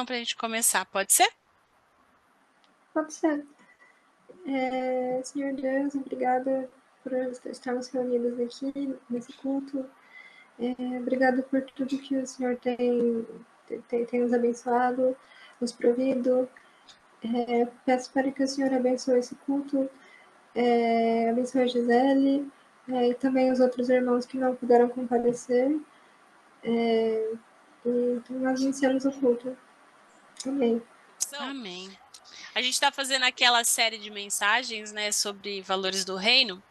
Para a gente começar, pode ser? Pode ser. Senhor Deus, obrigada por estarmos reunidos aqui nesse culto. Obrigada por tudo que o Senhor tem nos abençoado, nos provido. Peço para que o Senhor abençoe esse culto, abençoe a Gisele e também os outros irmãos que não puderam comparecer. Então nós iniciamos o culto. Amém. Amém. A gente está fazendo aquela série de mensagens, né, sobre valores do reino,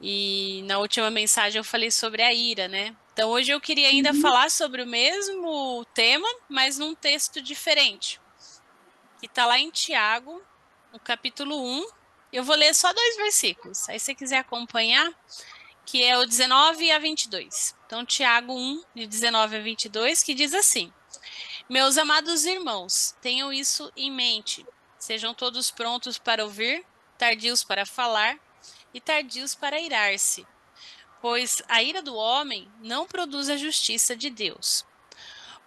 e na última mensagem eu falei sobre a ira, né? Então hoje eu queria ainda falar sobre o mesmo tema, mas num texto diferente, que está lá em Tiago, no capítulo 1. Eu vou ler só 2 versículos, aí se você quiser acompanhar, que é o 19 a 22. Então Tiago 1, de 19 a 22, que diz assim: Meus amados irmãos, tenham isso em mente. Sejam todos prontos para ouvir, tardios para falar e tardios para irar-se, pois a ira do homem não produz a justiça de Deus.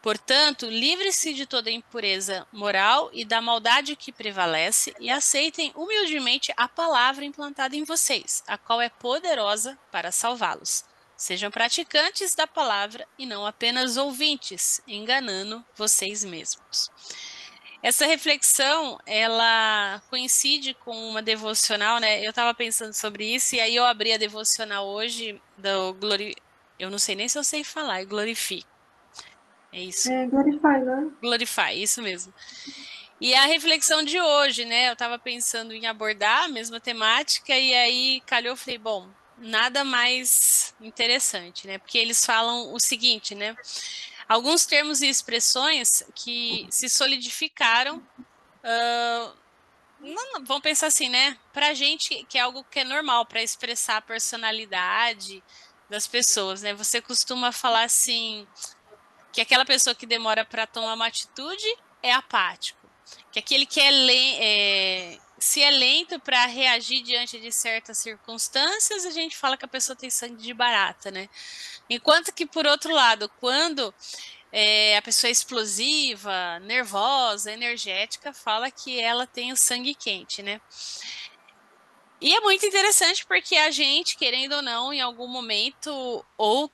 Portanto, livre-se de toda impureza moral e da maldade que prevalece e aceitem humildemente a palavra implantada em vocês, a qual é poderosa para salvá-los. Sejam praticantes da palavra e não apenas ouvintes, enganando vocês mesmos. Essa reflexão, ela coincide com uma devocional, né? Eu estava pensando sobre isso e aí eu abri a devocional hoje do eu não sei nem se eu sei falar, Glorify. É isso. Glorify, né? Glorify, isso mesmo. E a reflexão de hoje, né? Eu estava pensando em abordar a mesma temática e aí calhou, eu falei, bom, nada mais interessante, né? Porque eles falam o seguinte, né? Alguns termos e expressões que se solidificaram, vamos pensar assim, né? Pra gente, que é algo que é normal para expressar a personalidade das pessoas, né? Você costuma falar assim, que aquela pessoa que demora para tomar uma atitude é apático, que aquele que se é lento para reagir diante de certas circunstâncias, a gente fala que a pessoa tem sangue de barata, né? Enquanto que, por outro lado, quando a pessoa é explosiva, nervosa, energética, fala que ela tem o sangue quente, né? E é muito interessante porque a gente, querendo ou não, em algum momento, ou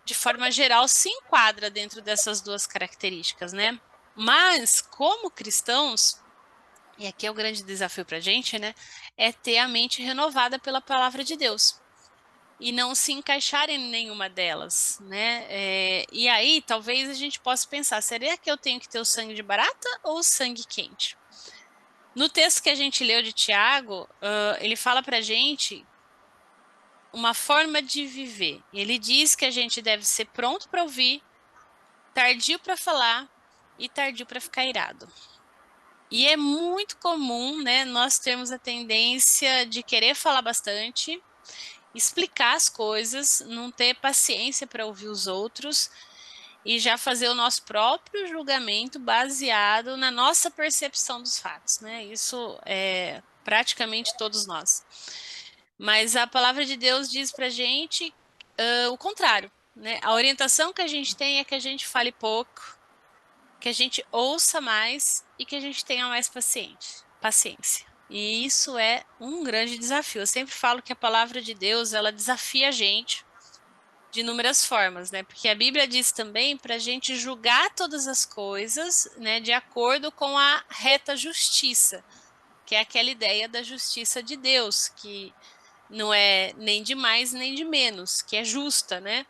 de forma geral, se enquadra dentro dessas duas características, né? Mas, como cristãos, e aqui é o grande desafio para a gente, né? É ter a mente renovada pela palavra de Deus. e não se encaixar em nenhuma delas, né? E aí, talvez a gente possa pensar, será que eu tenho que ter o sangue de barata ou o sangue quente? No texto que a gente leu de Tiago, ele fala pra gente uma forma de viver. Ele diz que a gente deve ser pronto para ouvir, tardio para falar e tardio para ficar irado. E é muito comum, né, nós termos a tendência de querer falar bastante, explicar as coisas, não ter paciência para ouvir os outros e já fazer o nosso próprio julgamento baseado na nossa percepção dos fatos, né? Isso é praticamente todos nós. Mas a palavra de Deus diz para a gente o contrário, né? A orientação que a gente tem é que a gente fale pouco, que a gente ouça mais e que a gente tenha mais paciência. E isso é um grande desafio. Eu sempre falo que a palavra de Deus, ela desafia a gente de inúmeras formas, né? Porque a Bíblia diz também para a gente julgar todas as coisas, né, de acordo com a reta justiça, que é aquela ideia da justiça de Deus, que não é nem de mais nem de menos, que é justa, né?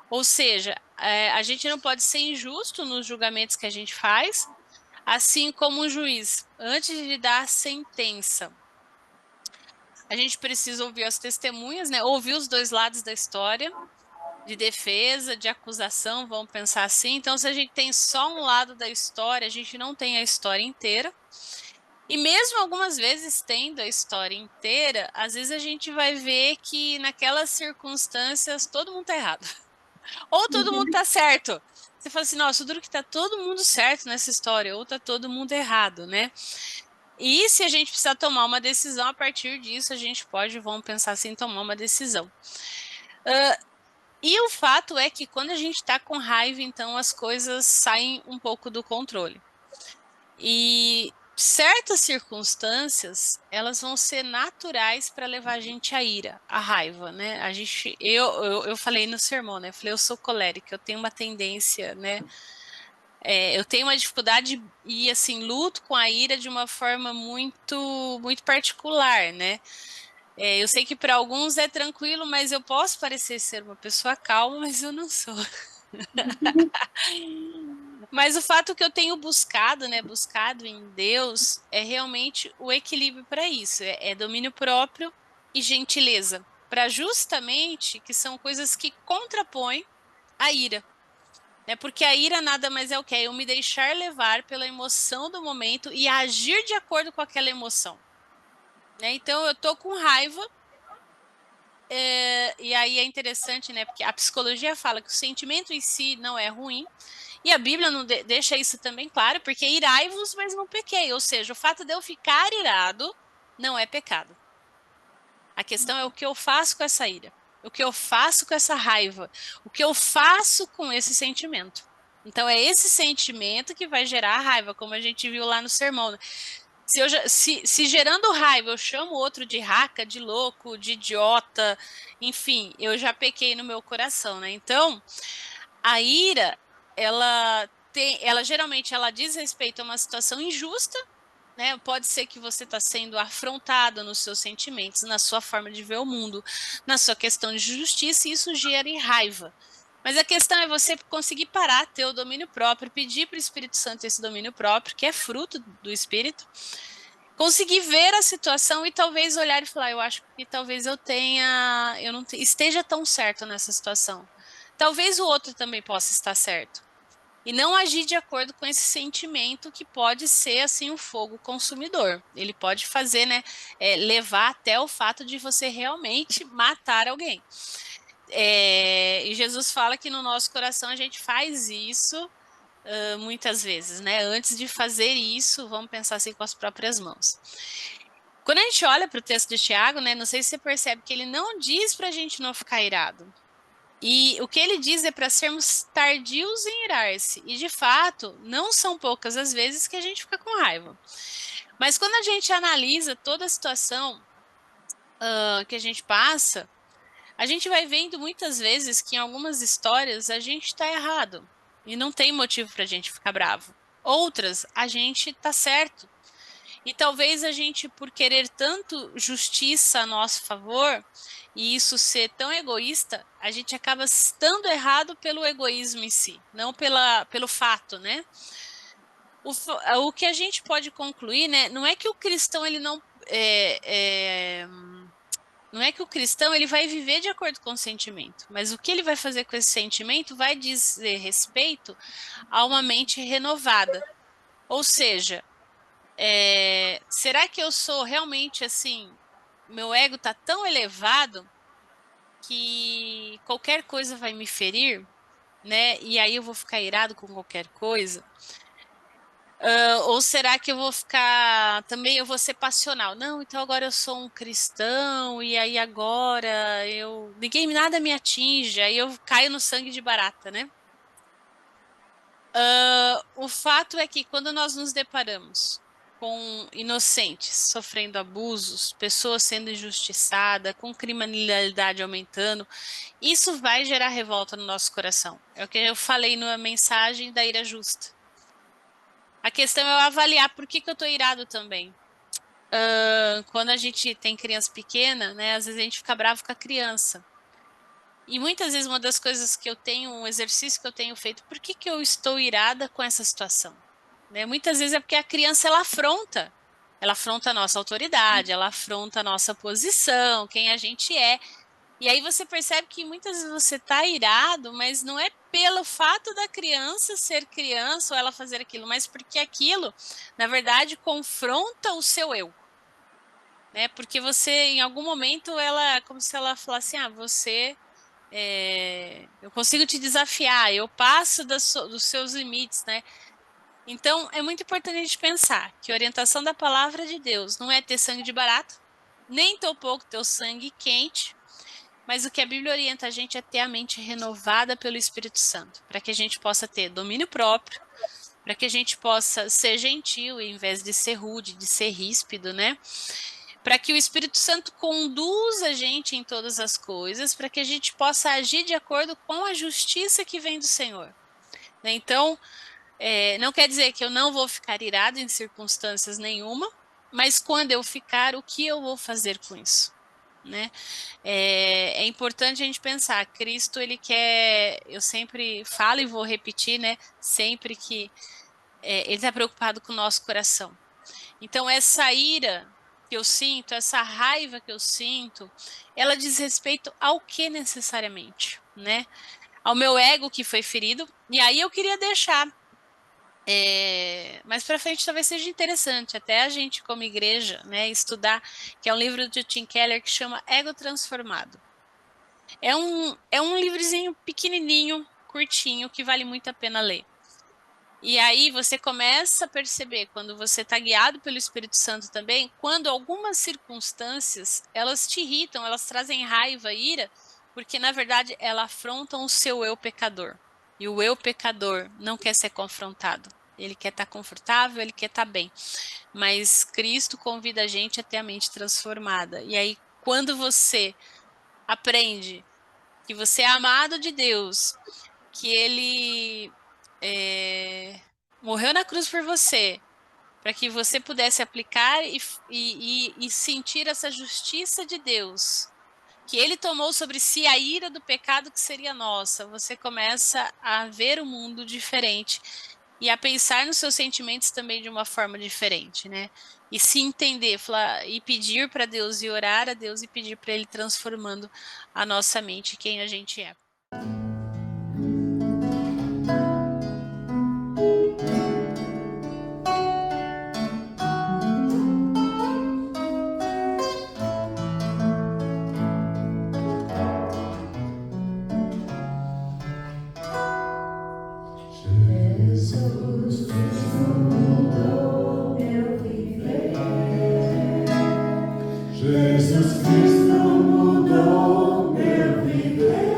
Ou seja, a gente não pode ser injusto nos julgamentos que a gente faz, assim como um juiz, antes de dar a sentença, a gente precisa ouvir as testemunhas, né? Ouvir os dois lados da história, de defesa, de acusação, vamos pensar assim. Então, se a gente tem só um lado da história, a gente não tem a história inteira. E mesmo algumas vezes tendo a história inteira, às vezes a gente vai ver que naquelas circunstâncias todo mundo tá errado. Ou todo mundo tá certo. Você fala assim, nossa, duro que tá todo mundo certo nessa história, ou tá todo mundo errado, né? E se a gente precisar tomar uma decisão, a partir disso a gente pode, vamos pensar assim, tomar uma decisão. E o fato é que quando a gente está com raiva, então as coisas saem um pouco do controle. E certas circunstâncias, elas vão ser naturais para levar a gente à ira, à raiva, né? Eu falei no sermão, né? Eu falei, eu sou colérica, eu tenho uma tendência, né? Eu tenho uma dificuldade e assim luto com a ira de uma forma muito particular, né? Eu sei que para alguns é tranquilo, mas eu posso parecer ser uma pessoa calma, mas eu não sou. Mas o fato que eu tenho buscado, né, buscado em Deus, é realmente o equilíbrio para isso, é domínio próprio e gentileza, para justamente que são coisas que contrapõem a ira, né? Porque a ira nada mais é o que é eu me deixar levar pela emoção do momento e agir de acordo com aquela emoção, né? Então eu tô com raiva. E aí é interessante, né? Porque a psicologia fala que o sentimento em si não é ruim, e a Bíblia não deixa isso também claro, porque irai-vos, mas não pequei. Ou seja, o fato de eu ficar irado não é pecado. A questão é o que eu faço com essa ira, o que eu faço com essa raiva, o que eu faço com esse sentimento. Então é esse sentimento que vai gerar a raiva, como a gente viu lá no sermão, né? Se gerando raiva eu chamo o outro de raca, de louco, de idiota, enfim, eu já pequei no meu coração, né? Então, a ira, ela geralmente ela diz respeito a uma situação injusta, né? Pode ser que você está sendo afrontado nos seus sentimentos, na sua forma de ver o mundo, na sua questão de justiça, e isso gera raiva. Mas a questão é você conseguir parar, ter o domínio próprio, pedir para o Espírito Santo esse domínio próprio, que é fruto do Espírito, conseguir ver a situação e talvez olhar e falar, eu acho que talvez eu não esteja tão certo nessa situação. Talvez o outro também possa estar certo. E não agir de acordo com esse sentimento que pode ser assim um fogo consumidor. Ele pode fazer, né, levar até o fato de você realmente matar alguém. E Jesus fala que no nosso coração a gente faz isso muitas vezes, né? Antes de fazer isso, vamos pensar assim com as próprias mãos. Quando a gente olha para o texto de Tiago, né? Não sei se você percebe que ele não diz para a gente não ficar irado. E o que ele diz é para sermos tardios em irar-se. E de fato, não são poucas as vezes que a gente fica com raiva. Mas quando a gente analisa toda a situação que a gente passa, a gente vai vendo muitas vezes que em algumas histórias a gente está errado e não tem motivo para a gente ficar bravo. Outras, a gente está certo. E talvez a gente, por querer tanto justiça a nosso favor, e isso ser tão egoísta, a gente acaba estando errado pelo egoísmo em si, não pelo fato, né? O que a gente pode concluir, né? Não é que o cristão ele não não é que o cristão ele vai viver de acordo com o sentimento, mas o que ele vai fazer com esse sentimento vai dizer respeito a uma mente renovada. Ou seja, será que eu sou realmente assim? Meu ego está tão elevado que qualquer coisa vai me ferir, né? E aí eu vou ficar irado com qualquer coisa? Ou será que eu vou ficar também eu vou ser passional? Não, então agora eu sou um cristão e aí agora eu ninguém nada me atinge, aí eu caio no sangue de barata, né? O fato é que quando nós nos deparamos com inocentes sofrendo abusos, pessoas sendo injustiçadas, com criminalidade aumentando, isso vai gerar revolta no nosso coração. É o que eu falei na mensagem da ira justa. A questão é eu avaliar por que eu estou irado também. Quando a gente tem criança pequena, né, às vezes a gente fica bravo com a criança. E muitas vezes uma das coisas que eu tenho, um exercício que eu tenho feito, por que eu estou irada com essa situação? Né? Muitas vezes é porque a criança ela afronta a nossa autoridade, ela afronta a nossa posição, quem a gente é. E aí você percebe que muitas vezes você está irado, mas não é pelo fato da criança ser criança ou ela fazer aquilo, mas porque aquilo, na verdade, confronta o seu eu. Né? Porque você, em algum momento, ela, como se ela falasse, eu consigo te desafiar, eu passo dos seus limites, né? Então, é muito importante a gente pensar que a orientação da palavra de Deus não é ter sangue de barato, nem tampouco ter o sangue quente, mas o que a Bíblia orienta a gente é ter a mente renovada pelo Espírito Santo, para que a gente possa ter domínio próprio, para que a gente possa ser gentil em vez de ser rude, de ser ríspido, né? Para que o Espírito Santo conduza a gente em todas as coisas, para que a gente possa agir de acordo com a justiça que vem do Senhor. Né? Então, não quer dizer que eu não vou ficar irado em circunstâncias nenhuma, mas quando eu ficar, o que eu vou fazer com isso? Né? É importante a gente pensar, Cristo, ele quer, eu sempre falo e vou repetir, né? Sempre que ele está preocupado com o nosso coração. Então, essa ira que eu sinto, essa raiva que eu sinto, ela diz respeito ao que necessariamente, né? Ao meu ego que foi ferido. E aí eu queria deixar mais para frente talvez seja interessante até a gente como igreja, né, estudar, que é um livro de Tim Keller que chama Ego Transformado. É um livrozinho pequenininho, curtinho, que vale muito a pena ler. E aí você começa a perceber, quando você está guiado pelo Espírito Santo também, quando algumas circunstâncias, elas te irritam, elas trazem raiva, ira, porque na verdade elas afrontam o seu eu pecador. E o eu pecador não quer ser confrontado. Ele quer estar confortável, ele quer estar bem. Mas Cristo convida a gente a ter a mente transformada. E aí, quando você aprende que você é amado de Deus, que Ele morreu na cruz por você, para que você pudesse aplicar e sentir essa justiça de Deus, que Ele tomou sobre si a ira do pecado que seria nossa, você começa a ver o mundo diferente e a pensar nos seus sentimentos também de uma forma diferente, né? E se entender, falar, e pedir para Deus e orar a Deus e pedir para Ele transformando a nossa mente, quem a gente é. Jesus Cristo mudou meu viver.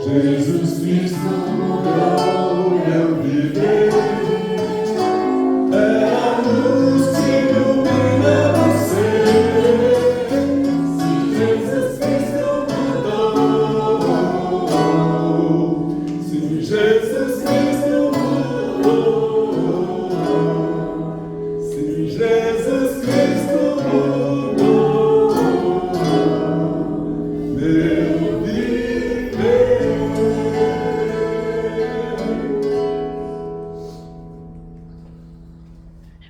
Jesus Cristo mudou meu viver. É a luz que ilumina você. Se Jesus Cristo mudou, se Jesus Cristo mudou, se Jesus Cristo mudou meu viver.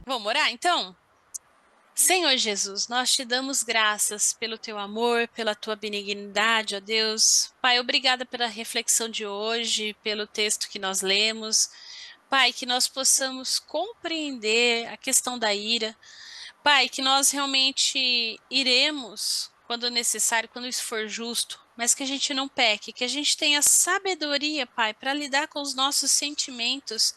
Vamos orar, então? Senhor Jesus, nós te damos graças pelo teu amor, pela tua benignidade, ó Deus. Pai, obrigada pela reflexão de hoje, pelo texto que nós lemos. Pai, que nós possamos compreender a questão da ira. Pai, que nós realmente iremos quando necessário, quando isso for justo, mas que a gente não peque, que a gente tenha sabedoria, Pai, para lidar com os nossos sentimentos,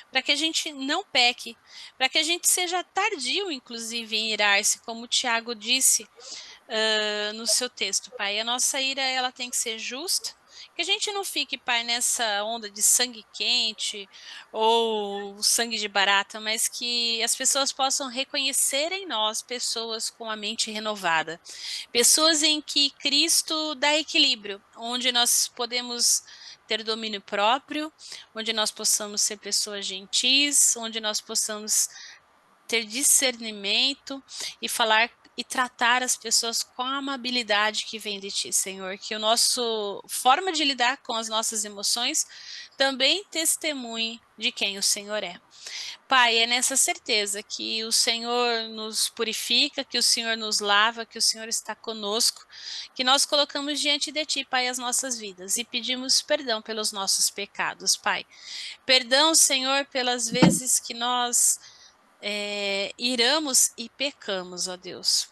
para que a gente não peque, para que a gente seja tardio, inclusive, em irar-se, como o Tiago disse no seu texto, Pai. A nossa ira, ela tem que ser justa, que a gente não fique, Pai, nessa onda de sangue quente ou sangue de barata, mas que as pessoas possam reconhecer em nós pessoas com a mente renovada, pessoas em que Cristo dá equilíbrio, onde nós podemos ter domínio próprio, onde nós possamos ser pessoas gentis, onde nós possamos ter discernimento e falar e tratar as pessoas com a amabilidade que vem de ti, Senhor, que o nosso forma de lidar com as nossas emoções também testemunhe de quem o Senhor é. Pai, é nessa certeza que o Senhor nos purifica, que o Senhor nos lava, que o Senhor está conosco, que nós colocamos diante de ti, Pai, as nossas vidas e pedimos perdão pelos nossos pecados, Pai. Perdão, Senhor, pelas vezes que nós iramos e pecamos, ó Deus.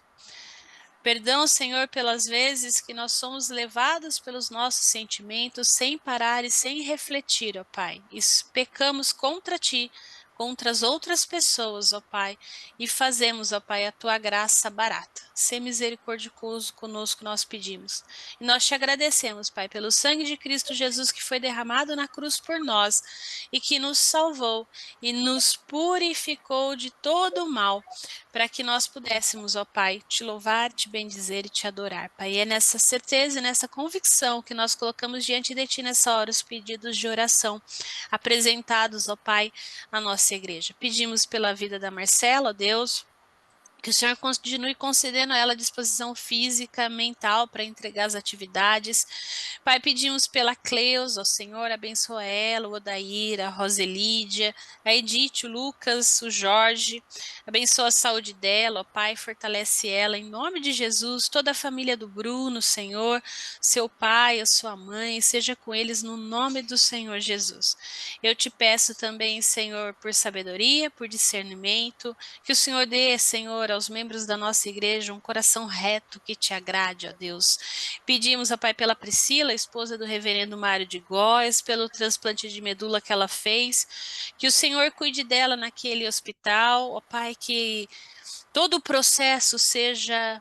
Perdão, Senhor, pelas vezes que nós somos levados pelos nossos sentimentos sem parar e sem refletir, ó Pai. E pecamos contra Ti, contra as outras pessoas, ó Pai, e fazemos, ó Pai, a Tua graça barata. Ser misericordioso conosco, nós pedimos. E nós te agradecemos, Pai, pelo sangue de Cristo Jesus que foi derramado na cruz por nós e que nos salvou e nos purificou de todo o mal, para que nós pudéssemos, ó Pai, te louvar, te bendizer e te adorar, Pai. E é nessa certeza e nessa convicção que nós colocamos diante de Ti nessa hora os pedidos de oração apresentados, ó Pai, na nossa igreja. Pedimos pela vida da Marcela, ó Deus, que o Senhor continue concedendo a ela disposição física, mental para entregar as atividades. Pai, pedimos pela Cleus, ó Senhor, abençoa ela, o Odaíra, a Roselídia, a Edith, o Lucas, o Jorge, abençoa a saúde dela, ó Pai, fortalece ela, em nome de Jesus, toda a família do Bruno, Senhor, seu pai, a sua mãe, seja com eles no nome do Senhor Jesus. Eu te peço também, Senhor, por sabedoria, por discernimento, que o Senhor dê, Senhor, aos membros da nossa igreja um coração reto que te agrade, ó Deus. Pedimos, ó Pai, pela Priscila, esposa do reverendo Mário de Góes, pelo transplante de medula que ela fez, que o Senhor cuide dela naquele hospital, ó Pai, que todo o processo seja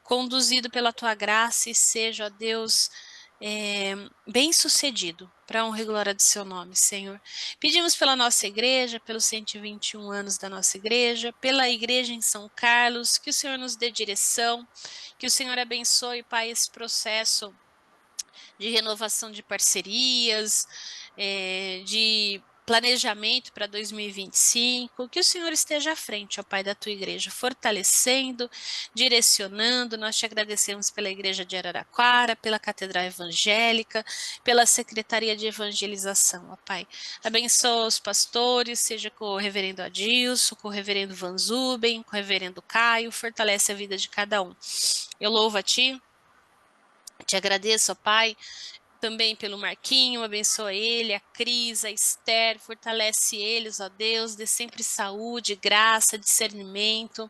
conduzido pela tua graça e seja, ó Deus, bem sucedido, para honra e glória do seu nome, Senhor. Pedimos pela nossa igreja, pelos 121 anos da nossa igreja, pela igreja em São Carlos, que o Senhor nos dê direção, que o Senhor abençoe, Pai, esse processo de renovação de parcerias, de planejamento para 2025, que o Senhor esteja à frente, ó Pai, da tua igreja, fortalecendo, direcionando. Nós te agradecemos pela igreja de Araraquara, pela Catedral Evangélica, pela Secretaria de Evangelização, ó Pai. Abençoa os pastores, seja com o reverendo Adilson, com o reverendo Van Zuben, com o reverendo Caio, fortalece a vida de cada um. Eu louvo a ti, te agradeço, ó Pai, também pelo Marquinho, abençoa ele, a Cris, a Esther, fortalece eles, ó Deus, dê sempre saúde, graça, discernimento.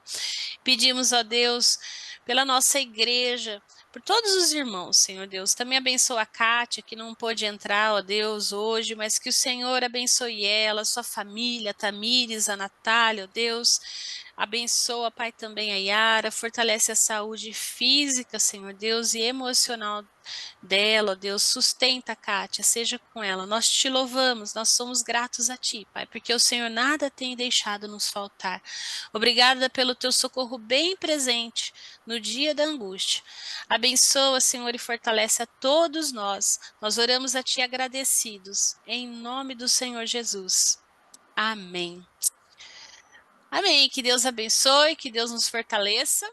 Pedimos, ó Deus, pela nossa igreja, por todos os irmãos, Senhor Deus. Também abençoa a Kátia, que não pôde entrar, ó Deus, hoje, mas que o Senhor abençoe ela, sua família, a Tamires, a Natália, ó Deus. Abençoa, Pai, também a Yara, fortalece a saúde física, Senhor Deus, e emocional dela, ó Deus, sustenta a Kátia, seja com ela. Nós te louvamos, nós somos gratos a Ti, Pai, porque o Senhor nada tem deixado nos faltar. Obrigada pelo Teu socorro bem presente no dia da angústia. Abençoa, Senhor, e fortalece a todos nós. Nós oramos a Ti agradecidos, em nome do Senhor Jesus. Amém. Amém. Que Deus abençoe, que Deus nos fortaleça.